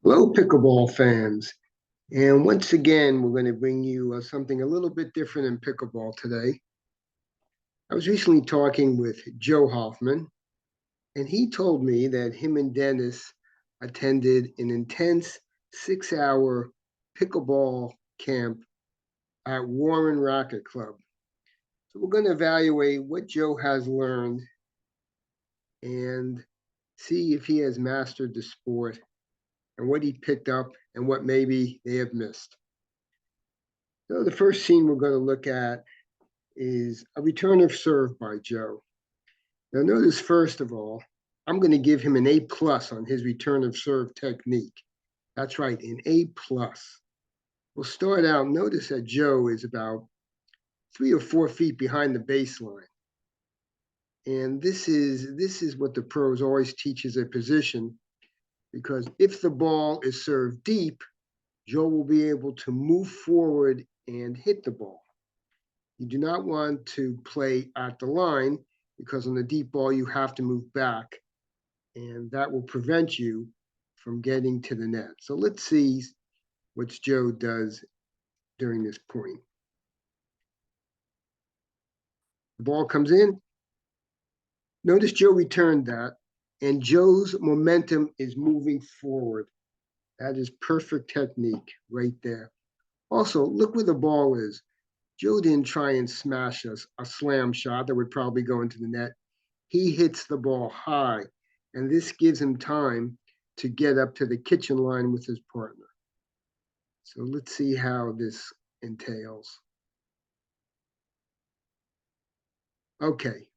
Hello, pickleball fans. And once again, we're going to bring you something a little bit different in pickleball today. I was recently talking with Joe Hoffman, and he told me that him and Dennis attended an intense 6-hour pickleball camp at Warren Racket Club. So we're going to evaluate what Joe has learned and see if he has mastered the sport and what he picked up and what maybe they have missed. So the first scene we're going to look at is a return of serve by Joe. Now notice, first of all, I'm going to give him an A+ on his return of serve technique. That's right, an A+. We'll start out, notice that Joe is about 3 or 4 feet behind the baseline. And this is what the pros always teach as a position, because if the ball is served deep, Joe will be able to move forward and hit the ball. You do not want to play at the line, because on the deep ball, you have to move back, and that will prevent you from getting to the net. So let's see what Joe does during this point. The ball comes in. Notice Joe returned that, and Joe's momentum is moving forward. That is perfect technique right there. Also, look where the ball is. Joe didn't try and smash a slam shot that would probably go into the net. He hits the ball high, and this gives him time to get up to the kitchen line with his partner. So let's see how this entails. Okay,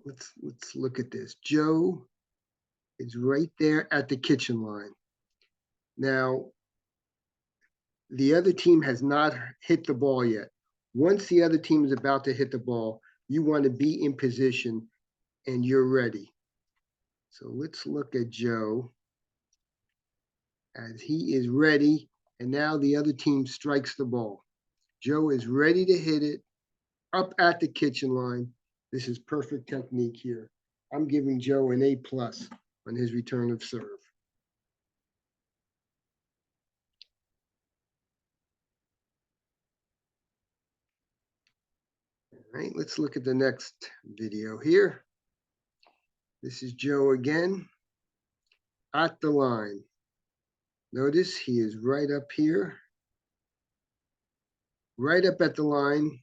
let's look at this. Joe is right there at the kitchen line. Now, the other team has not hit the ball yet. Once the other team is about to hit the ball, you want to be in position and you're ready. So let's look at Joe as he is ready, and now the other team strikes the ball. Joe is ready to hit it up at the kitchen line. This is perfect technique here. I'm giving Joe an A+ on his return of serve. All right, let's look at the next video here. This is Joe again at the line. Notice he is right up here, right up at the line,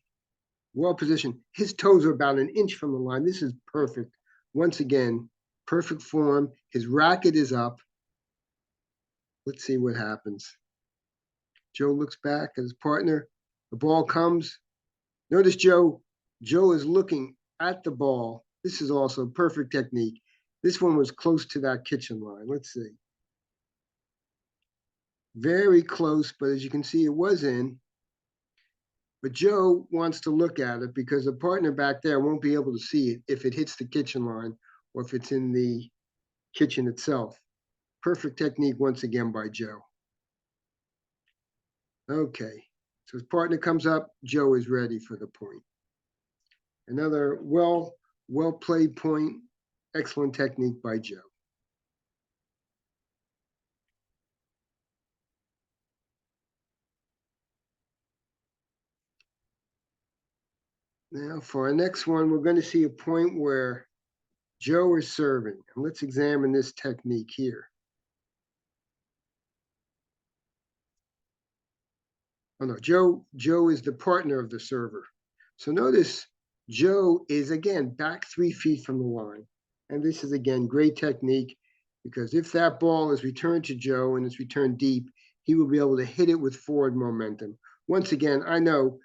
well positioned. His toes are about an inch from the line. This is perfect. Once again, perfect form. His racket is up. Let's see what happens. Joe looks back at his partner. The ball comes. Notice Joe is looking at the ball. This is also perfect technique. This one was close to that kitchen line. Let's see. Very close, but as you can see, it was in. But Joe wants to look at it because the partner back there won't be able to see it if it hits the kitchen line or if it's in the kitchen itself. Perfect technique once again by Joe. Okay, so his partner comes up. Joe is ready for the point. Another well played point. Excellent technique by Joe. Now for our next one, we're going to see a point where Joe is serving. And let's examine this technique here. Oh no, Joe is the partner of the server. So notice Joe is again back 3 feet from the line. And this is again great technique, because if that ball is returned to Joe and it's returned deep, he will be able to hit it with forward momentum. Once again, I know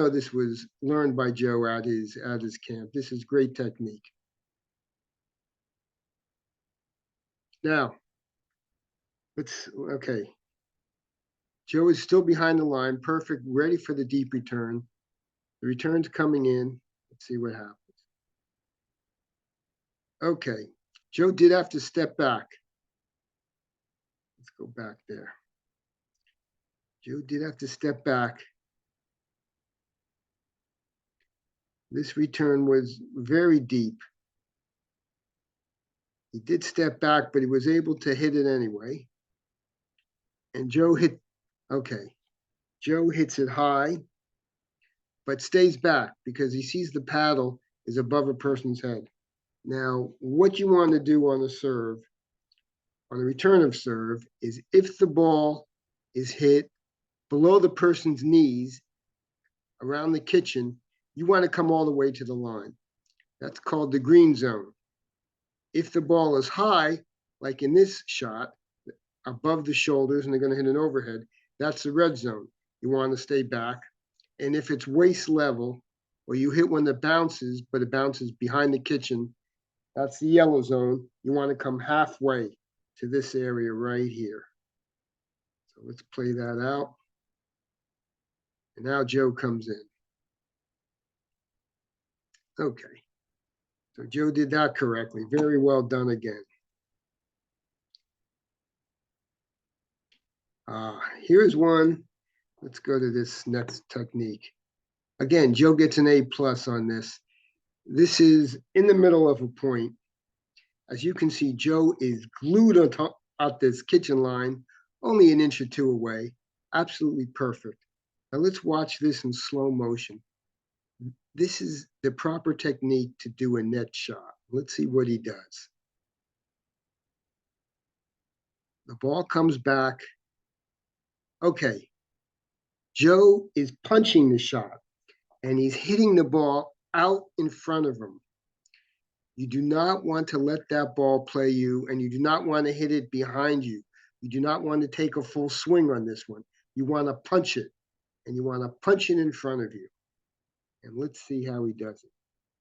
this was learned by Joe at his camp. This is great technique. Now, okay. Joe is still behind the line, perfect, ready for the deep return. The return's coming in. Let's see what happens. Okay, Joe did have to step back. Let's go back there. Joe did have to step back. This return was very deep. He did step back, but he was able to hit it anyway. And Joe hit, okay, Joe hits it high, but stays back because he sees the paddle is above a person's head. Now, what you want to do on a serve, on a return of serve, is if the ball is hit below the person's knees around the kitchen, you want to come all the way to the line. That's called the green zone. If the ball is high, like in this shot, above the shoulders and they're going to hit an overhead, that's the red zone. You want to stay back. And if it's waist level, or you hit one that bounces, but it bounces behind the kitchen, that's the yellow zone. You want to come halfway to this area right here. So let's play that out. And now Joe comes in. Okay. So Joe did that correctly. Very well done again. Here's one. Let's go to this next technique. Again, Joe gets an A+ on this. This is in the middle of a point. As you can see, Joe is glued on top at this kitchen line, only an inch or two away. Absolutely perfect. Now let's watch this in slow motion. This is the proper technique to do a net shot. Let's see what he does. The ball comes back. Okay, Joe is punching the shot and he's hitting the ball out in front of him. You do not want to let that ball play you, and you do not want to hit it behind you. You do not want to take a full swing on this one. You want to punch it, and you want to punch it in front of you. And let's see how he does it.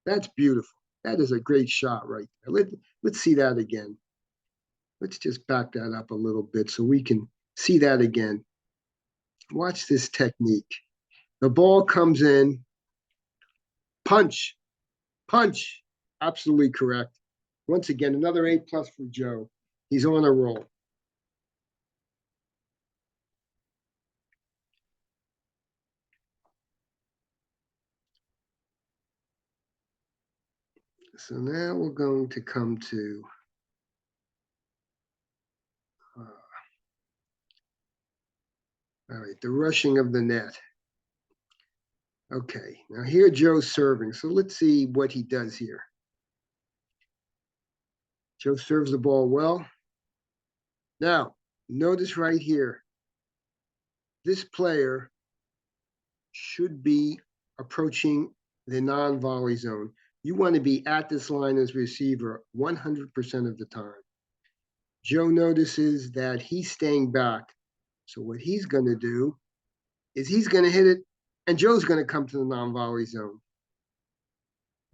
That's beautiful. That is a great shot right there. Let's see that again. Let's just back that up a little bit so we can see that again. Watch this technique. The ball comes in, punch, punch. Absolutely correct. Once again, another A+ for Joe. He's on a roll. So now we're going to come to all right, the rushing of the net. Okay, now here Joe's serving. So let's see what he does here. Joe serves the ball well. Now, notice right here, this player should be approaching the non-volley zone. You want to be at this line as receiver 100% of the time. Joe notices that he's staying back. So what he's going to do is he's going to hit it, and Joe's going to come to the non-volley zone.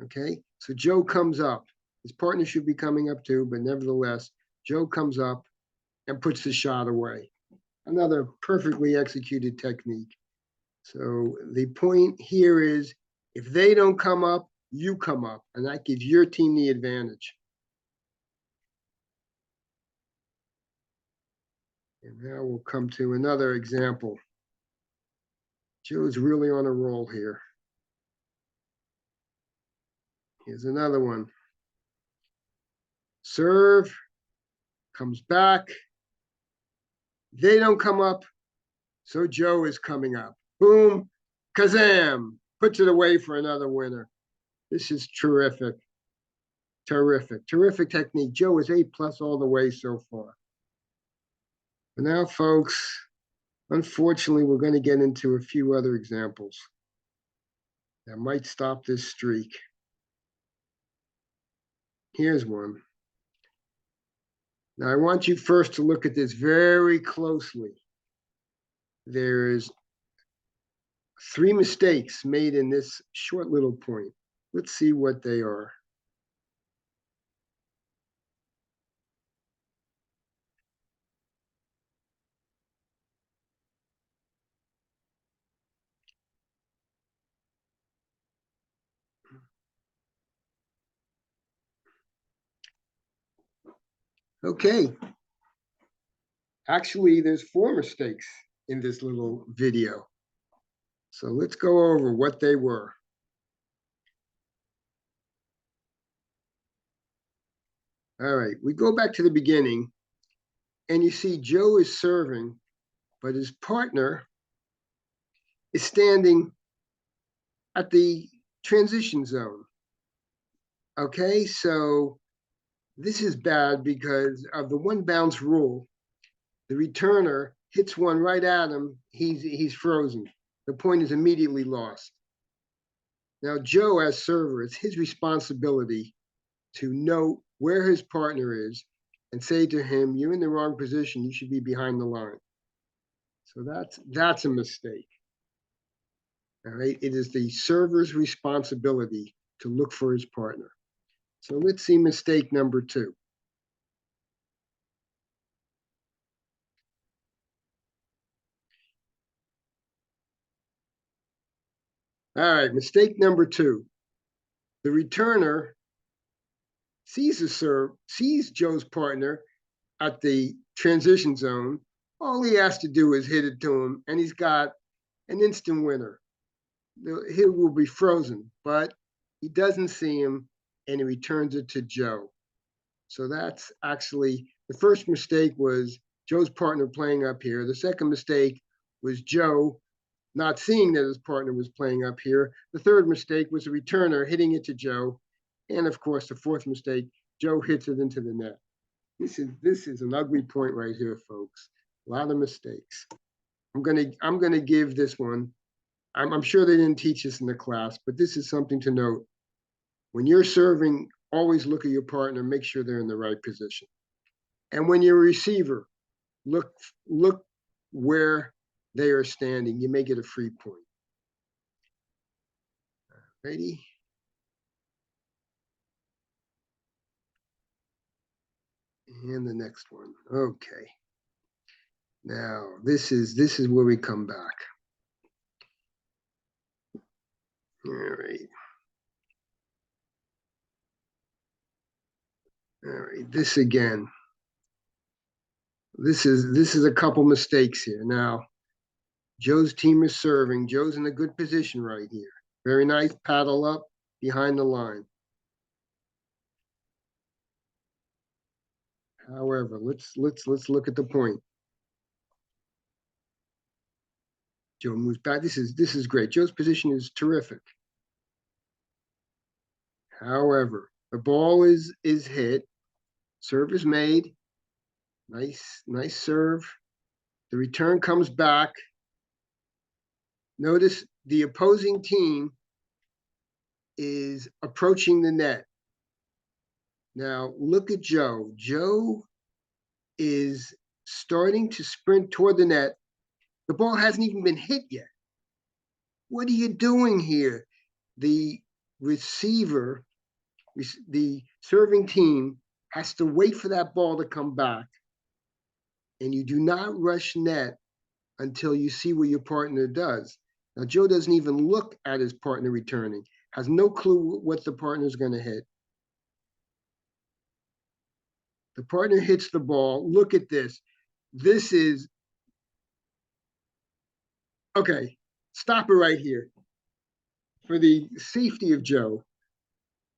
Okay, so Joe comes up. His partner should be coming up too, but nevertheless, Joe comes up and puts the shot away. Another perfectly executed technique. So the point here is, if they don't come up, you come up, and that gives your team the advantage. And now we'll come to another example. Joe's really on a roll here. Here's another one. Serve, comes back. They don't come up, so Joe is coming up. Boom, kazam, puts it away for another winner. This is terrific. Terrific, terrific technique. Joe is A+ all the way so far. But now, folks, unfortunately, we're going to get into a few other examples that might stop this streak. Here's one. Now, I want you first to look at this very closely. There's 3 mistakes made in this short little point. Let's see what they are. Okay. Actually, there's 4 mistakes in this little video. So let's go over what they were. All right, we go back to the beginning, and you see Joe is serving, but his partner is standing at the transition zone. Okay, so this is bad because of the one bounce rule. The returner hits one right at him, he's frozen. The point is immediately lost. Now, Joe, as server, it's his responsibility to know where his partner is and say to him, "You're in the wrong position. You should be behind the line." So that's a mistake. All right. It is the server's responsibility to look for his partner. So let's see mistake number 2. All right, mistake number 2. The returner sees Joe's partner at the transition zone. All he has to do is hit it to him, and he's got an instant winner. He will be frozen, but he doesn't see him, and he returns it to Joe. So that's actually the first mistake was Joe's partner playing up here. The second mistake was Joe not seeing that his partner was playing up here. The third mistake was the returner hitting it to Joe. And of course, the fourth mistake, Joe hits it into the net. This is an ugly point right here, folks. A lot of mistakes. I'm gonna give this one. I'm sure they didn't teach this in the class, but this is something to note. When you're serving, always look at your partner, make sure they're in the right position. And when you're a receiver, look where they are standing. You may get a free point. Ready? And the next one. Okay. Now this is where we come back. All right. All right. This again. This is a couple mistakes here. Now, Joe's team is serving. Joe's in a good position right here. Very nice. Paddle up behind the line. However, let's look at the point. Joe moves back. This is great. Joe's position is terrific. However, the ball is hit. Serve is made. Nice serve. The return comes back. Notice the opposing team is approaching the net. Now look at Joe. Joe is starting to sprint toward the net. The ball hasn't even been hit yet. What are you doing here? The receiver, the serving team has to wait for that ball to come back. And you do not rush net until you see what your partner does. Now, Joe doesn't even look at his partner returning, has no clue what the partner is going to hit. The partner hits the ball. Look at this. This is, okay, stop it right here. For the safety of Joe,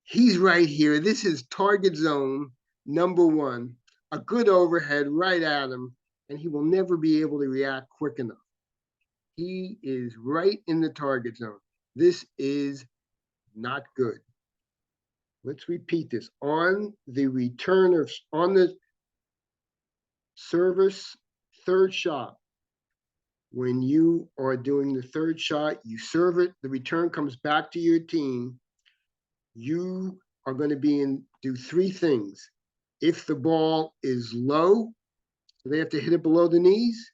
he's right here. This is target zone number 1. A good overhead right at him, and he will never be able to react quick enough. He is right in the target zone. This is not good. Let's repeat this. On the return of, on the service third shot, when you are doing the third shot, you serve it, the return comes back to your team. You are going to do 3 things. If the ball is low, so they have to hit it below the knees,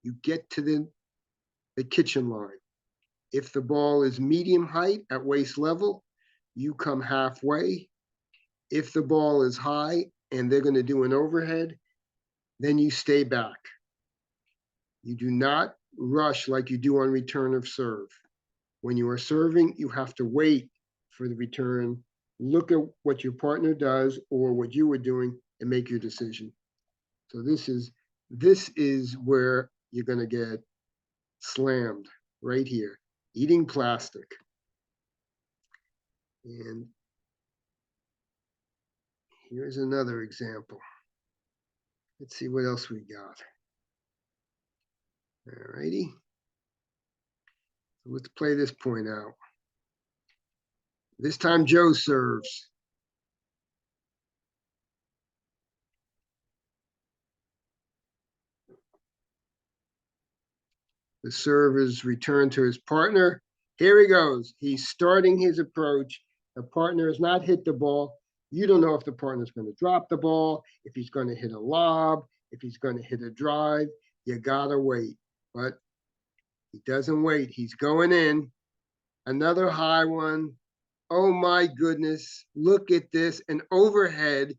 you get to the kitchen line. If the ball is medium height at waist level, you come halfway. If the ball is high and they're going to do an overhead, then you stay back. You do not rush like you do on return of serve. When you are serving, you have to wait for the return, look at what your partner does or what you were doing, and make your decision. So this is where you're going to get slammed right here, eating plastic. And Here's another example. Let's see what else we got. All righty. So let's play this point out. This time Joe serves. The serve is returned to his partner. Here he goes. He's starting his approach. The partner has not hit the ball. You don't know if the partner's going to drop the ball, if he's going to hit a lob, if he's going to hit a drive. You got to wait. But he doesn't wait. He's going in. Another high one. Oh my goodness. Look at this. An overhead.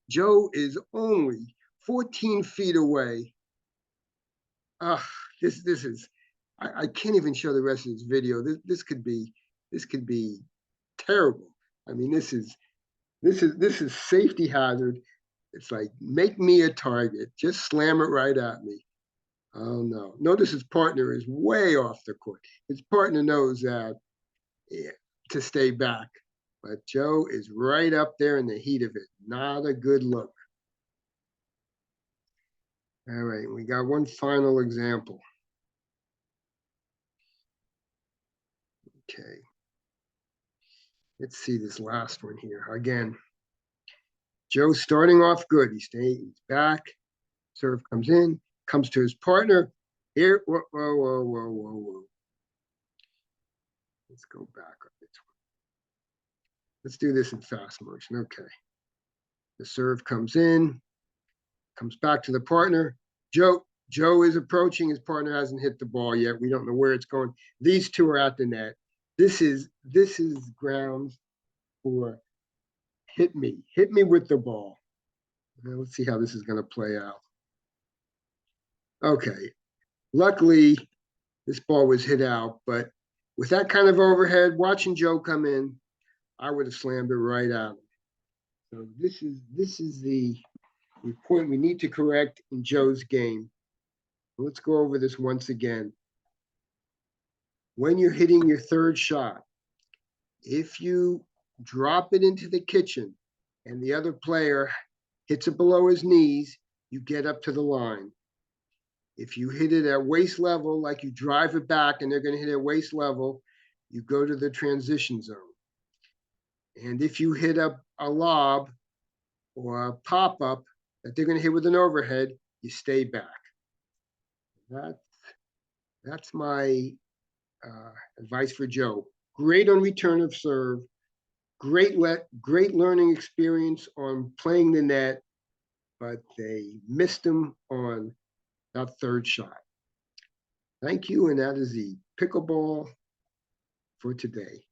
Joe is only 14 feet away. This is, I can't even show the rest of this video. This could be terrible. I mean, this is safety hazard. It's like, make me a target. Just slam it right at me. Oh no. Notice his partner is way off the court. His partner knows that to stay back. But Joe is right up there in the heat of it. Not a good look. All right, we got one final example. Okay. Let's see this last one here. Again, Joe starting off good. He's back. Serve comes in, comes to his partner. Here, whoa, whoa, whoa, whoa, whoa, whoa. Let's go back on this one. Let's do this in fast motion. Okay. The serve comes in, comes back to the partner. Joe is approaching. His partner hasn't hit the ball yet. We don't know where it's going. These two are at the net. This is grounds for hit me with the ball. Now let's see how this is going to play out. Okay, luckily this ball was hit out, but with that kind of overhead, watching Joe come in, I would have slammed it right at him. So this is the point we need to correct in Joe's game. Let's go over this once again. When you're hitting your third shot, if you drop it into the kitchen and the other player hits it below his knees, you get up to the line. If you hit it at waist level, like you drive it back and they're going to hit it at waist level, you go to the transition zone. And if you hit up a lob or a pop-up that they're going to hit with an overhead, you stay back. That's my advice for Joe. Great on return of serve. Great learning experience on playing the net, but they missed him on that third shot. Thank you, and that is the pickleball for today.